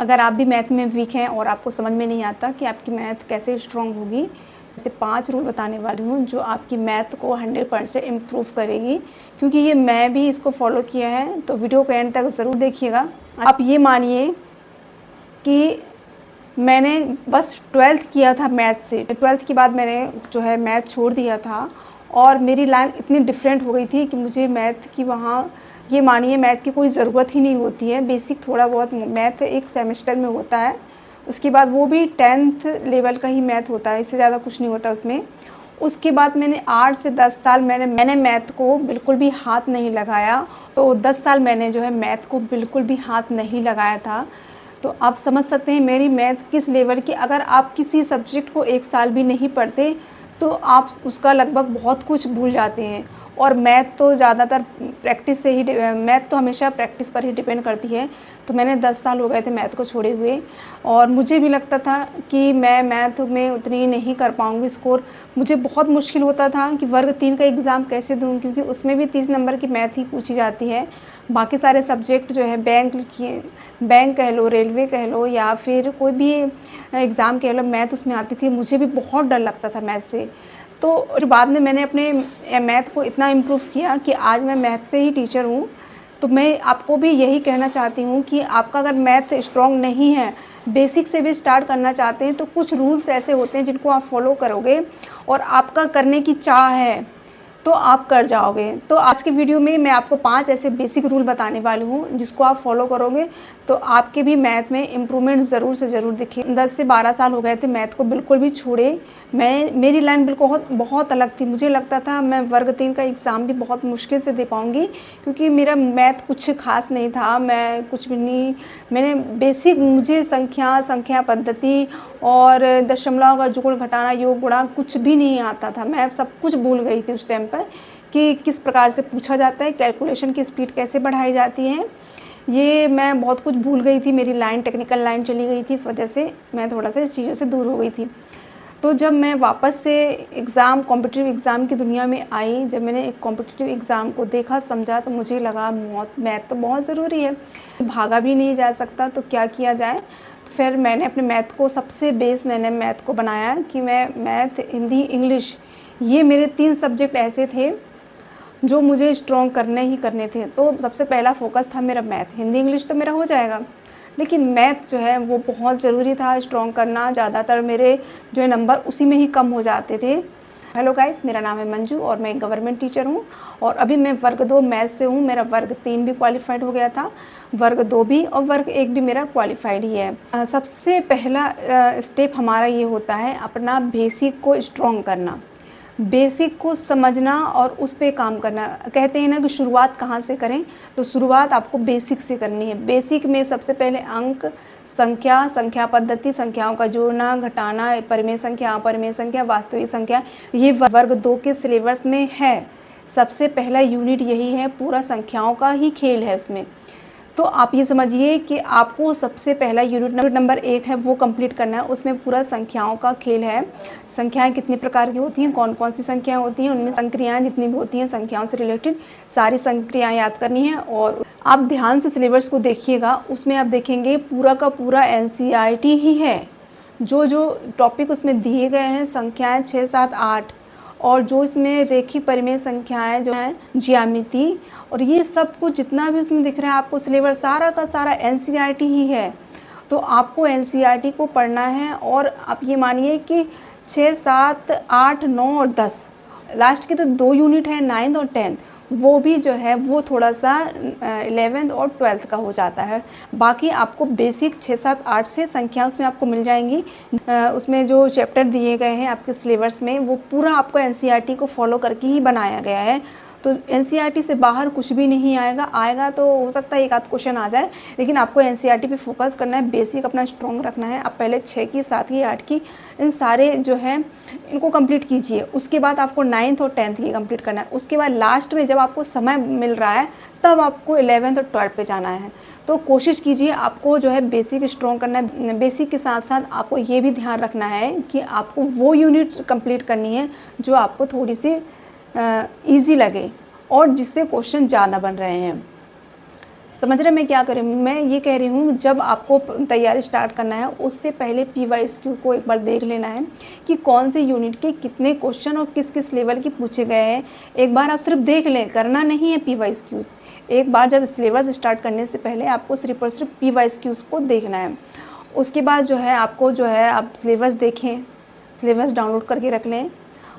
अगर आप भी मैथ में वीक हैं और आपको समझ में नहीं आता कि आपकी मैथ कैसे स्ट्रॉन्ग होगी, ऐसे 5 रूल बताने वाली हूँ जो आपकी मैथ को 100% इम्प्रूव करेगी। क्योंकि ये मैं भी इसको फॉलो किया है, तो वीडियो को एंड तक ज़रूर देखिएगा। आप ये मानिए कि मैंने बस 12th किया था मैथ से। 12th के बाद मैंने जो है मैथ छोड़ दिया था और मेरी लाइन इतनी डिफरेंट हो गई थी कि मुझे मैथ की वहाँ ये मानिए मैथ की कोई ज़रूरत ही नहीं होती है। बेसिक थोड़ा बहुत मैथ एक सेमेस्टर में होता है, उसके बाद वो भी 10th लेवल का ही मैथ होता है, इससे ज़्यादा कुछ नहीं होता उसमें। उसके बाद मैंने 8 से 10 साल मैंने मैथ को बिल्कुल भी हाथ नहीं लगाया। तो 10 साल मैंने जो है मैथ को बिल्कुल भी हाथ नहीं लगाया था। तो आप समझ सकते हैं मेरी मैथ किस लेवल की। अगर आप किसी सब्जेक्ट को 1 साल भी नहीं पढ़ते तो आप उसका लगभग बहुत कुछ भूल जाते हैं। और मैथ तो ज़्यादातर प्रैक्टिस से ही मैथ तो हमेशा प्रैक्टिस पर ही डिपेंड करती है। तो मैंने 10 साल हो गए थे मैथ को छोड़े हुए और मुझे भी लगता था कि मैं मैथ में उतनी नहीं कर पाऊँगी स्कोर। मुझे बहुत मुश्किल होता था कि वर्ग 3 का एग्ज़ाम कैसे दूँ, क्योंकि उसमें भी 30 नंबर की मैथ ही पूछी जाती है। बाकी सारे सब्जेक्ट जो है बैंक कह लो, रेलवे कह लो या फिर कोई भी एग्ज़ाम कह लो, मैथ उसमें आती थी। मुझे भी बहुत डर लगता था मैथ से। तो फिर बाद में मैंने अपने मैथ को इतना इम्प्रूव किया कि आज मैं मैथ से ही टीचर हूँ। तो मैं आपको भी यही कहना चाहती हूँ कि आपका अगर मैथ स्ट्रॉन्ग नहीं है, बेसिक से भी स्टार्ट करना चाहते हैं, तो कुछ रूल्स ऐसे होते हैं जिनको आप फॉलो करोगे और आपका करने की चाह है तो आप कर जाओगे। तो आज के वीडियो में मैं आपको 5 ऐसे बेसिक रूल बताने वाली हूँ जिसको आप फॉलो करोगे तो आपके भी मैथ में इम्प्रूवमेंट ज़रूर से ज़रूर दिखे। 10 से 12 साल हो गए थे मैथ को बिल्कुल भी छोड़े। मेरी लाइन बिल्कुल बहुत अलग थी। मुझे लगता था मैं वर्ग 3 का एग्ज़ाम भी बहुत मुश्किल से दे पाऊँगी, क्योंकि मेरा मैथ कुछ खास नहीं था। मैं कुछ भी नहीं, मैंने बेसिक, मुझे संख्या पद्धति और दशमलव का जोड़ घटाना योग गुणा कुछ भी नहीं आता था। मैं सब कुछ भूल गई थी उस टाइम पर कि किस प्रकार से पूछा जाता है, कैलकुलेशन की स्पीड कैसे बढ़ाई जाती है, ये मैं बहुत कुछ भूल गई थी। मेरी लाइन टेक्निकल लाइन चली गई थी, इस वजह से मैं थोड़ा सा इस चीज़ों से दूर हो गई थी। तो जब मैं वापस से कॉम्पिटिटिव एग्ज़ाम की दुनिया में आई, जब मैंने एक कॉम्पिटिटिव एग्ज़ाम को देखा समझा, तो मुझे लगा मैथ तो बहुत ज़रूरी है, भागा भी नहीं जा सकता, तो क्या किया जाए। तो फिर मैंने अपने मैथ को सबसे बेस मैंने मैथ को बनाया कि मैं मैथ, हिंदी, इंग्लिश, ये मेरे 3 सब्जेक्ट ऐसे थे जो मुझे स्ट्रॉन्ग करने थे। तो सबसे पहला फोकस था मेरा मैथ। हिंदी इंग्लिश तो मेरा हो जाएगा, लेकिन मैथ जो है वो बहुत ज़रूरी था स्ट्रॉन्ग करना। ज़्यादातर मेरे जो है नंबर उसी में ही कम हो जाते थे। हेलो गाइस, मेरा नाम है मंजू और मैं एक गवर्नमेंट टीचर हूँ और अभी मैं वर्ग 2 मैथ से हूँ। मेरा वर्ग 3 भी क्वालिफाइड हो गया था, वर्ग 2 भी, और वर्ग 1 भी मेरा क्वालिफाइड ही है। सबसे पहला स्टेप हमारा ये होता है अपना बेसिक को स्ट्रॉन्ग करना, बेसिक को समझना और उस पे काम करना। कहते हैं ना कि शुरुआत कहाँ से करें, तो शुरुआत आपको बेसिक से करनी है। बेसिक में सबसे पहले अंक, संख्या पद्धति, संख्याओं का जोड़ना घटाना, परिमेय संख्या, वास्तविक संख्या, ये वर्ग 2 के सिलेबस में है। सबसे पहला यूनिट यही है, पूरा संख्याओं का ही खेल है उसमें। तो आप ये समझिए कि आपको सबसे पहला यूनिट नंबर 1 है वो कंप्लीट करना है। उसमें पूरा संख्याओं का खेल है। संख्याएं कितने प्रकार की होती हैं, कौन कौन सी संख्याएं होती हैं, उनमें संक्रियाएं जितनी भी होती हैं संख्याओं से रिलेटेड सारी संक्रियाएं याद करनी है। और आप ध्यान से सिलेबस को देखिएगा, उसमें आप देखेंगे पूरा का पूरा NCERT ही है। जो टॉपिक उसमें दिए गए हैं, संख्याएँ 6, 7, 8, और जो इसमें रेखिक परिमेय संख्याएं जो हैं, ज्यामिति, और ये सब कुछ जितना भी उसमें दिख रहा है आपको सिलेबस सारा का सारा NCERT ही है। तो आपको NCERT को पढ़ना है। और आप ये मानिए कि 6, 7, 8, 9 और 10 लास्ट के तो 2 यूनिट हैं, 9th और 10th, वो भी जो है वो थोड़ा सा 11th और 12th का हो जाता है। बाकी आपको बेसिक 6, 7, 8 से संख्या उसमें आपको मिल जाएंगी। उसमें जो चैप्टर दिए गए हैं आपके सिलेबस में वो पूरा आपको NCERT को फॉलो करके ही बनाया गया है। तो NCERT से बाहर कुछ भी नहीं आएगा तो हो सकता है एक आध क्वेश्चन आ जाए, लेकिन आपको NCERT पे फोकस करना है, बेसिक अपना स्ट्रॉन्ग रखना है। आप पहले 6 की, 7 की, 8 की, इन सारे जो है इनको कंप्लीट कीजिए। उसके बाद आपको 9th और 10th की कंप्लीट करना है। उसके बाद लास्ट में जब आपको समय मिल रहा है तब आपको 11th और 12th पे जाना है। तो कोशिश कीजिए आपको जो है बेसिक स्ट्रॉन्ग करना है। बेसिक के साथ साथ आपको ये भी ध्यान रखना है कि आपको वो यूनिट कंप्लीट करनी है जो आपको थोड़ी सी ईजी लगे और जिससे क्वेश्चन ज़्यादा बन रहे हैं। समझ रहे हैं मैं क्या कर रही हूँ? मैं ये कह रही हूँ जब आपको तैयारी स्टार्ट करना है उससे पहले PYQ को एक बार देख लेना है कि कौन से यूनिट के कितने क्वेश्चन और किस किस लेवल के पूछे गए हैं। एक बार आप सिर्फ देख लें, करना नहीं है PYQ। एक बार जब सिलेबस स्टार्ट करने से पहले आपको सिर्फ और सिर्फ PYQ को देखना है। उसके बाद जो है आपको जो है आप सिलेबस देखें, सिलेबस डाउनलोड करके रख लें,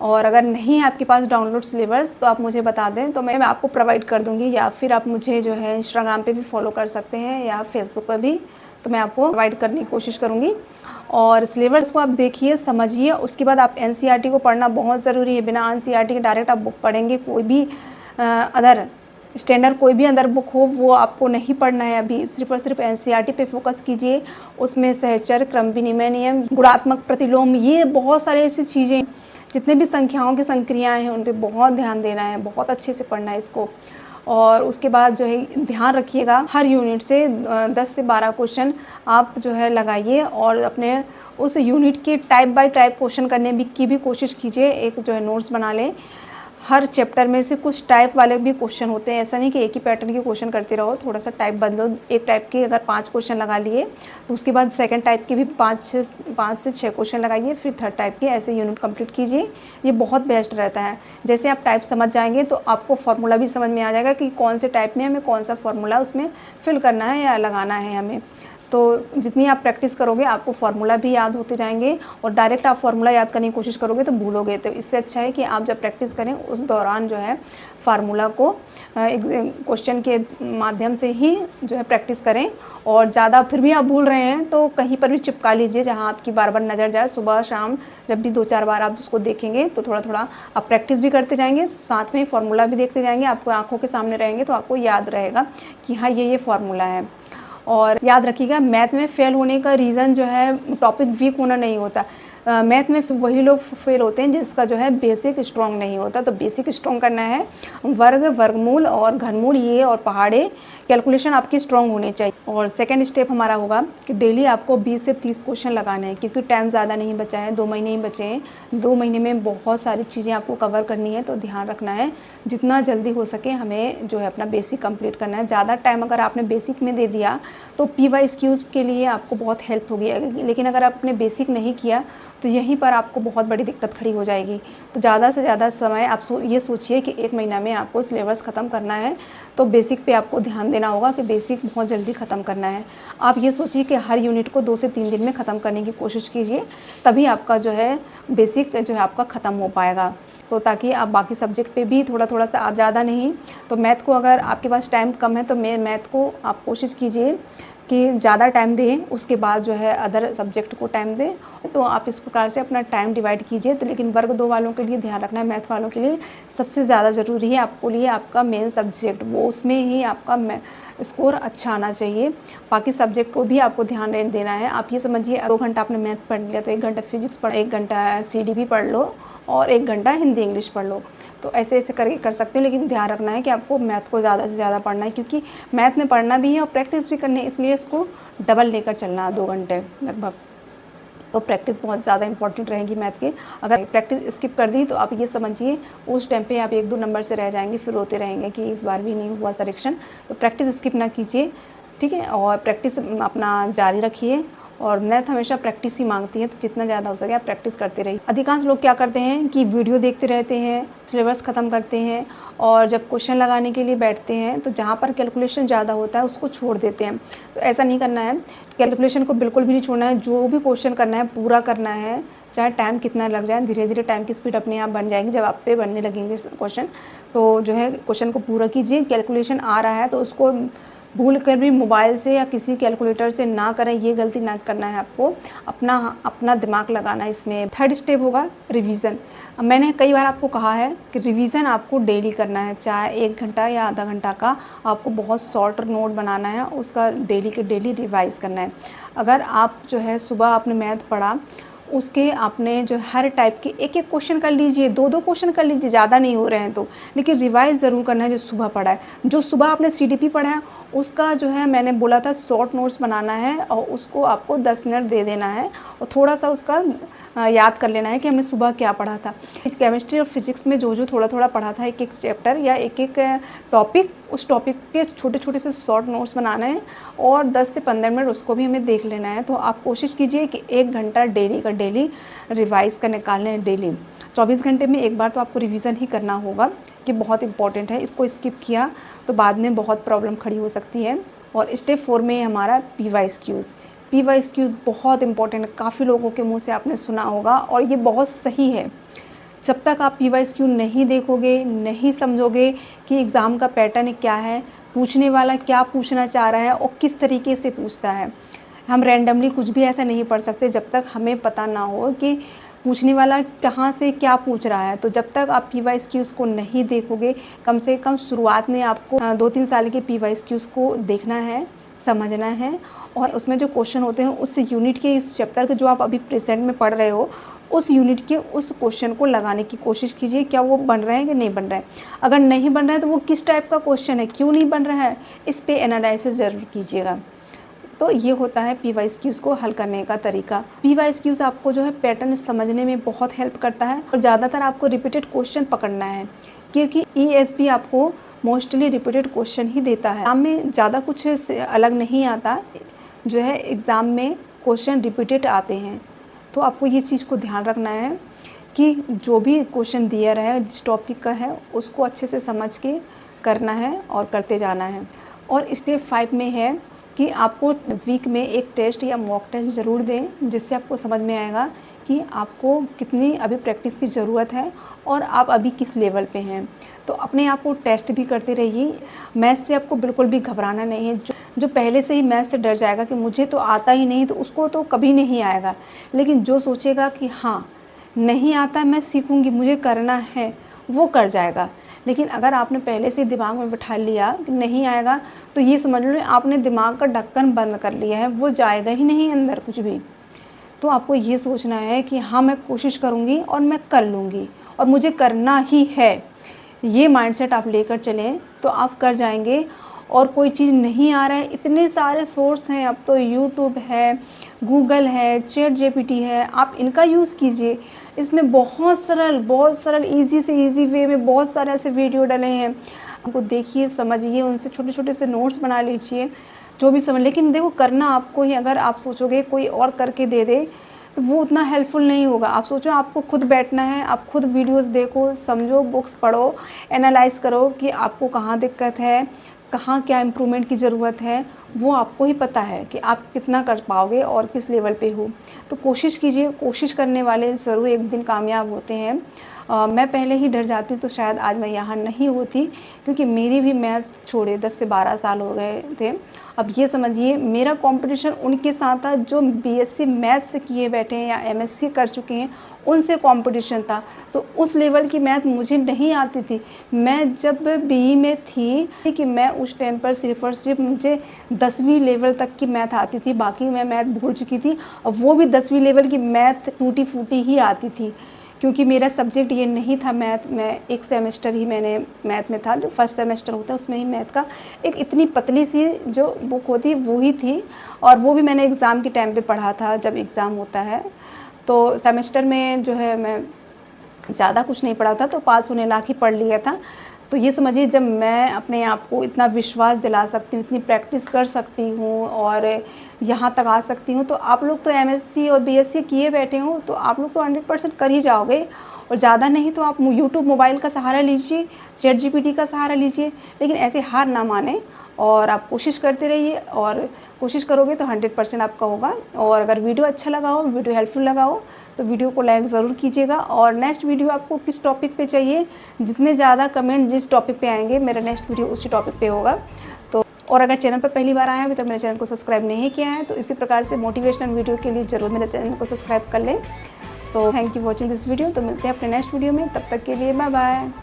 और अगर नहीं है आपके पास डाउनलोड सिलेबस तो आप मुझे बता दें तो मैं आपको प्रोवाइड कर दूंगी, या फिर आप मुझे जो है इंस्टाग्राम पे भी फॉलो कर सकते हैं या फेसबुक पर भी, तो मैं आपको प्रोवाइड करने की कोशिश करूँगी। और सिलेबस को आप देखिए, समझिए, उसके बाद आप NCERT को पढ़ना बहुत ज़रूरी है। बिना NCERT के डायरेक्ट आप बुक पढ़ेंगे, कोई भी अदर स्टैंडर्ड कोई भी अदर बुक हो वो आपको नहीं पढ़ना है। अभी सिर्फ और सिर्फ NCERT पे फोकस कीजिए। उसमें सहचर, क्रम विनिमय नियम, गुणात्मक प्रतिलोम, ये बहुत सारी ऐसी चीज़ें, जितने भी संख्याओं की संक्रियाएं हैं उन पे बहुत ध्यान देना है, बहुत अच्छे से पढ़ना है इसको। और उसके बाद जो है ध्यान रखिएगा हर यूनिट से 10 से 12 क्वेश्चन आप जो है लगाइए, और अपने उस यूनिट के टाइप बाय टाइप क्वेश्चन करने की भी कोशिश कीजिए। एक जो है नोट्स बना लें, हर चैप्टर में से कुछ टाइप वाले भी क्वेश्चन होते हैं। ऐसा नहीं कि एक ही पैटर्न के क्वेश्चन करते रहो, थोड़ा सा टाइप बदलो। एक टाइप के अगर 5 क्वेश्चन लगा लिए तो उसके बाद सेकंड टाइप के भी 5 से 6 क्वेश्चन लगाइए, फिर थर्ड टाइप के, ऐसे यूनिट कंप्लीट कीजिए। ये बहुत बेस्ट रहता है। जैसे आप टाइप समझ जाएंगे तो आपको फार्मूला भी समझ में आ जाएगा कि कौन से टाइप में हमें कौन सा फार्मूला उसमें फिल करना है या लगाना है हमें। तो जितनी आप प्रैक्टिस करोगे आपको फार्मूला भी याद होते जाएंगे, और डायरेक्ट आप फार्मूला याद करने की कोशिश करोगे तो भूलोगे। तो इससे अच्छा है कि आप जब प्रैक्टिस करें उस दौरान जो है फार्मूला को क्वेश्चन के माध्यम से ही जो है प्रैक्टिस करें। और ज़्यादा फिर भी आप भूल रहे हैं तो कहीं पर भी चिपका लीजिए जहाँ आपकी बार बार नज़र जाए। सुबह शाम जब भी 2-4 बार आप उसको देखेंगे तो थोड़ा थोड़ा आप प्रैक्टिस भी करते जाएंगे, साथ में फार्मूला भी देखते जाएंगे। आपको आँखों के सामने रहेंगे तो आपको याद रहेगा कि हाँ ये फार्मूला है। और याद रखिएगा, मैथ में फेल होने का रीज़न जो है टॉपिक वीक होना नहीं होता। मैथ में वही लोग फेल होते हैं जिसका जो है बेसिक स्ट्रॉन्ग नहीं होता। तो बेसिक स्ट्रॉन्ग करना है, वर्ग, वर्गमूल और घनमूल, ये और पहाड़े कैलकुलेशन आपकी स्ट्रॉन्ग होनी चाहिए। और सेकंड स्टेप हमारा होगा कि डेली आपको 20 से 30 क्वेश्चन लगाने हैं, क्योंकि टाइम ज़्यादा नहीं बचा है, 2 महीने ही बचे हैं। 2 महीने में बहुत सारी चीज़ें आपको कवर करनी है, तो ध्यान रखना है जितना जल्दी हो सके हमें जो है अपना बेसिक कंप्लीट करना है। ज़्यादा टाइम अगर आपने बेसिक में दे दिया तो PYQ के लिए आपको बहुत हेल्प होगी, लेकिन अगर आपने बेसिक नहीं किया तो यहीं पर आपको बहुत बड़ी दिक्कत खड़ी हो जाएगी। तो ज़्यादा से ज़्यादा समय आप ये सोचिए कि 1 महीना में आपको सिलेबस ख़त्म करना है, तो बेसिक पे आपको ध्यान देना होगा कि बेसिक बहुत जल्दी ख़त्म करना है। आप ये सोचिए कि हर यूनिट को 2 से 3 दिन में ख़त्म करने की कोशिश कीजिए, तभी आपका जो है बेसिक जो है आपका ख़त्म हो पाएगा। तो ताकि आप बाकी सब्जेक्ट पे भी थोड़ा सा, ज़्यादा नहीं तो मैथ को, अगर आपके पास टाइम कम है तो मैथ को आप कोशिश कीजिए कि ज़्यादा टाइम दें, उसके बाद जो है अदर सब्जेक्ट को टाइम दें। तो आप इस प्रकार से अपना टाइम डिवाइड कीजिए। तो लेकिन वर्ग 2 वालों के लिए ध्यान रखना है, मैथ वालों के लिए सबसे ज़्यादा ज़रूरी है आपको लिए आपका मेन सब्जेक्ट, वो उसमें ही आपका स्कोर अच्छा आना चाहिए। बाकी सब्जेक्ट को भी आपको ध्यान देना है। आप ये समझिए 2 घंटा आपने मैथ पढ़ लिया तो 1 घंटा फिजिक्स पढ़, 1 घंटा CDP पढ़ लो और 1 घंटा हिंदी इंग्लिश पढ़ लो। तो ऐसे ऐसे करके कर सकते हो, लेकिन ध्यान रखना है कि आपको मैथ को ज़्यादा से ज़्यादा पढ़ना है, क्योंकि मैथ में पढ़ना भी है और प्रैक्टिस भी करनी है, इसलिए इसको डबल लेकर चलना है 2 घंटे लगभग। तो प्रैक्टिस बहुत ज़्यादा इंपॉर्टेंट रहेगी मैथ की। अगर प्रैक्टिस स्किप कर दी तो आप ये समझिए उस टाइम पे आप 1-2 नंबर से रह जाएंगे, फिर रोते रहेंगे कि इस बार भी नहीं हुआ सिलेक्शन। तो प्रैक्टिस स्किप ना कीजिए, ठीक है, और प्रैक्टिस अपना जारी रखिए। और मैथ हमेशा प्रैक्टिस ही मांगती है, तो जितना ज़्यादा हो सके आप प्रैक्टिस करते रहिए। अधिकांश लोग क्या करते हैं कि वीडियो देखते रहते हैं, सिलेबस ख़त्म करते हैं, और जब क्वेश्चन लगाने के लिए बैठते हैं तो जहाँ पर कैलकुलेशन ज़्यादा होता है उसको छोड़ देते हैं। तो ऐसा नहीं करना है, कैलकुलेशन को बिल्कुल भी नहीं छोड़ना है। जो भी क्वेश्चन करना है पूरा करना है, चाहे टाइम कितना लग जाए। धीरे धीरे टाइम की स्पीड अपने आप बन जाएगी जब आप पे बनने लगेंगे क्वेश्चन। तो जो है क्वेश्चन को पूरा कीजिए। कैलकुलेशन आ रहा है तो उसको भूल कर भी मोबाइल से या किसी कैलकुलेटर से ना करें, ये गलती ना करना है आपको। अपना दिमाग लगाना है इसमें। थर्ड स्टेप होगा रिवीजन। मैंने कई बार आपको कहा है कि रिवीजन आपको डेली करना है, चाहे 1 घंटा या आधा घंटा का आपको बहुत शॉर्ट नोट बनाना है, उसका डेली के डेली रिवाइज़ करना है। अगर आप जो है सुबह आपने मैथ पढ़ा, उसके आपने जो हर टाइप के 1-1 क्वेश्चन कर लीजिए, 2-2 क्वेश्चन कर लीजिए, ज़्यादा नहीं हो रहे हैं तो, लेकिन रिवाइज़ ज़रूर करना है जो सुबह पढ़ा है। जो सुबह आपने CDP पढ़ा है उसका जो है मैंने बोला था शॉर्ट नोट्स बनाना है और उसको आपको 10 मिनट दे देना है और थोड़ा सा उसका याद कर लेना है कि हमने सुबह क्या पढ़ा था। केमिस्ट्री और फिजिक्स में जो थोड़ा थोड़ा पढ़ा था, एक एक चैप्टर या एक एक टॉपिक, उस टॉपिक के छोटे छोटे से शॉर्ट नोट्स बनाना है और 10 से 15 मिनट उसको भी हमें देख लेना है। तो आप कोशिश कीजिए कि 1 घंटा डेली का डेली रिवाइज़ का निकालना है। डेली 24 घंटे में एक बार तो आपको रिवीजन ही करना होगा कि बहुत इंपॉर्टेंट है। इसको स्किप किया तो बाद में बहुत प्रॉब्लम खड़ी हो सकती है। और स्टेप 4 में हमारा PYQs। PYQs बहुत इंपॉर्टेंट है, काफ़ी लोगों के मुंह से आपने सुना होगा और ये बहुत सही है। जब तक आप PYQ नहीं देखोगे, नहीं समझोगे कि एग्ज़ाम का पैटर्न क्या है, पूछने वाला क्या पूछना चाह रहा है और किस तरीके से पूछता है, हम रैंडमली कुछ भी ऐसा नहीं पढ़ सकते जब तक हमें पता ना हो कि पूछने वाला कहाँ से क्या पूछ रहा है। तो जब तक आप PYQs को नहीं देखोगे, कम से कम शुरुआत में आपको 2-3 साल के PYQs को देखना है, समझना है और उसमें जो क्वेश्चन होते हैं उस यूनिट के, इस चैप्टर के जो आप अभी प्रेजेंट में पढ़ रहे हो, उस यूनिट के उस क्वेश्चन को लगाने की कोशिश कीजिए। क्या वो बन रहा है कि नहीं बन रहा है? अगर नहीं बन रहा है तो वो किस टाइप का क्वेश्चन है, क्यों नहीं बन रहा है, इस पे एनालिसिस ज़रूर कीजिएगा। तो ये होता है PYQs को हल करने का तरीका। PYQs आपको जो है पैटर्न समझने में बहुत हेल्प करता है और ज़्यादातर आपको रिपीटेड क्वेश्चन पकड़ना है क्योंकि ESB आपको मोस्टली रिपीटेड क्वेश्चन ही देता है। एग्ज़ाम में ज़्यादा कुछ अलग नहीं आता, जो है एग्ज़ाम में क्वेश्चन रिपीटेड आते हैं। तो आपको ये चीज़ को ध्यान रखना है कि जो भी क्वेश्चन दिया रहा है, जिस टॉपिक का है, उसको अच्छे से समझ के करना है और करते जाना है। और स्टेप 5 में है कि आपको वीक में एक टेस्ट या मॉक टेस्ट ज़रूर दें, जिससे आपको समझ में आएगा कि आपको कितनी अभी प्रैक्टिस की ज़रूरत है और आप अभी किस लेवल पे हैं। तो अपने आप को टेस्ट भी करते रहिए। मैथ्स से आपको बिल्कुल भी घबराना नहीं है। जो पहले से ही मैथ्स से डर जाएगा कि मुझे तो आता ही नहीं, तो उसको तो कभी नहीं आएगा। लेकिन जो सोचेगा कि हाँ नहीं आता, मैं सीखूंगी, मुझे करना है, वो कर जाएगा। लेकिन अगर आपने पहले से दिमाग में बिठा लिया कि नहीं आएगा, तो ये समझ लो आपने दिमाग का ढक्कन बंद कर लिया है, वो जाएगा ही नहीं अंदर कुछ भी। तो आपको ये सोचना है कि हाँ मैं कोशिश करूँगी और मैं कर लूँगी और मुझे करना ही है। ये माइंडसेट आप लेकर चलें तो आप कर जाएंगे। और कोई चीज़ नहीं आ रहा है, इतने सारे सोर्स हैं, अब तो यूट्यूब है, गूगल है, ChatGPT है, आप इनका यूज़ कीजिए। इसमें बहुत सरल इजी से इजी वे में बहुत सारे ऐसे वीडियो डले हैं, उनको देखिए, समझिए, उनसे छोटे छोटे से नोट्स बना लीजिए, जो भी समझ। लेकिन देखो करना आपको ही, अगर आप सोचोगे कोई और करके दे दे तो वो उतना हेल्पफुल नहीं होगा। आप सोचो आपको खुद बैठना है, आप खुद वीडियोस देखो, समझो, बुक्स पढ़ो, एनालाइज करो कि आपको कहाँ दिक्कत है, कहाँ क्या इम्प्रूवमेंट की ज़रूरत है, वो आपको ही पता है कि आप कितना कर पाओगे और किस लेवल पे हो। तो कोशिश कीजिए, कोशिश करने वाले ज़रूर एक दिन कामयाब होते हैं। मैं पहले ही डर जाती तो शायद आज मैं यहाँ नहीं होती, क्योंकि मेरी भी मैथ छोड़े 10 से 12 साल हो गए थे। अब ये समझिए मेरा कंपटीशन उनके साथ था जो BSc मैथ से किए बैठे हैं या MSc कर चुके हैं, उनसे कंपटीशन था। तो उस लेवल की मैथ मुझे नहीं आती थी। मैं जब BE में थी कि मैं उस टाइम पर सिर्फ और सिर्फ मुझे 10वीं लेवल तक की मैथ आती थी, बाकी मैं मैथ भूल चुकी थी। और वो भी 10वीं लेवल की मैथ टूटी फूटी ही आती थी, क्योंकि मेरा सब्जेक्ट ये नहीं था मैथ। मैं एक सेमेस्टर ही मैंने मैथ में था, जो फर्स्ट सेमेस्टर होता है उसमें ही मैथ का एक इतनी पतली सी जो बुक होती है वो ही थी, और वो भी मैंने एग्ज़ाम के टाइम पे पढ़ा था जब एग्ज़ाम होता है। तो सेमेस्टर में जो है मैं ज़्यादा कुछ नहीं पढ़ा था, तो पास होने लायक ही पढ़ लिया था। तो ये समझिए जब मैं अपने आप को इतना विश्वास दिला सकती हूँ, इतनी प्रैक्टिस कर सकती हूँ और यहाँ तक आ सकती हूँ, तो आप लोग तो MSc और BSc किए बैठे हो, तो आप लोग तो 100% कर ही जाओगे। और ज़्यादा नहीं तो आप यूट्यूब मोबाइल का सहारा लीजिए, ChatGPT का सहारा लीजिए, लेकिन ऐसे हार ना माने और आप कोशिश करते रहिए। और कोशिश करोगे तो 100% आपका होगा। और अगर वीडियो अच्छा लगा हो, वीडियो हेल्पफुल लगा हो, तो वीडियो को लाइक ज़रूर कीजिएगा। और नेक्स्ट वीडियो आपको किस टॉपिक पे चाहिए, जितने ज़्यादा कमेंट जिस टॉपिक पे आएंगे, मेरा नेक्स्ट वीडियो उसी टॉपिक पे होगा। तो और अगर चैनल पर पहली बार आए हैं, अभी तक मेरे चैनल को सब्सक्राइब नहीं किया है, तो इसी प्रकार से मोटिवेशनल वीडियो के लिए ज़रूर मेरे चैनल को सब्सक्राइब कर लें। तो thank you watching this video. तो मिलते हैं अपने नेक्स्ट वीडियो में, तब तक के लिए बाय बाय।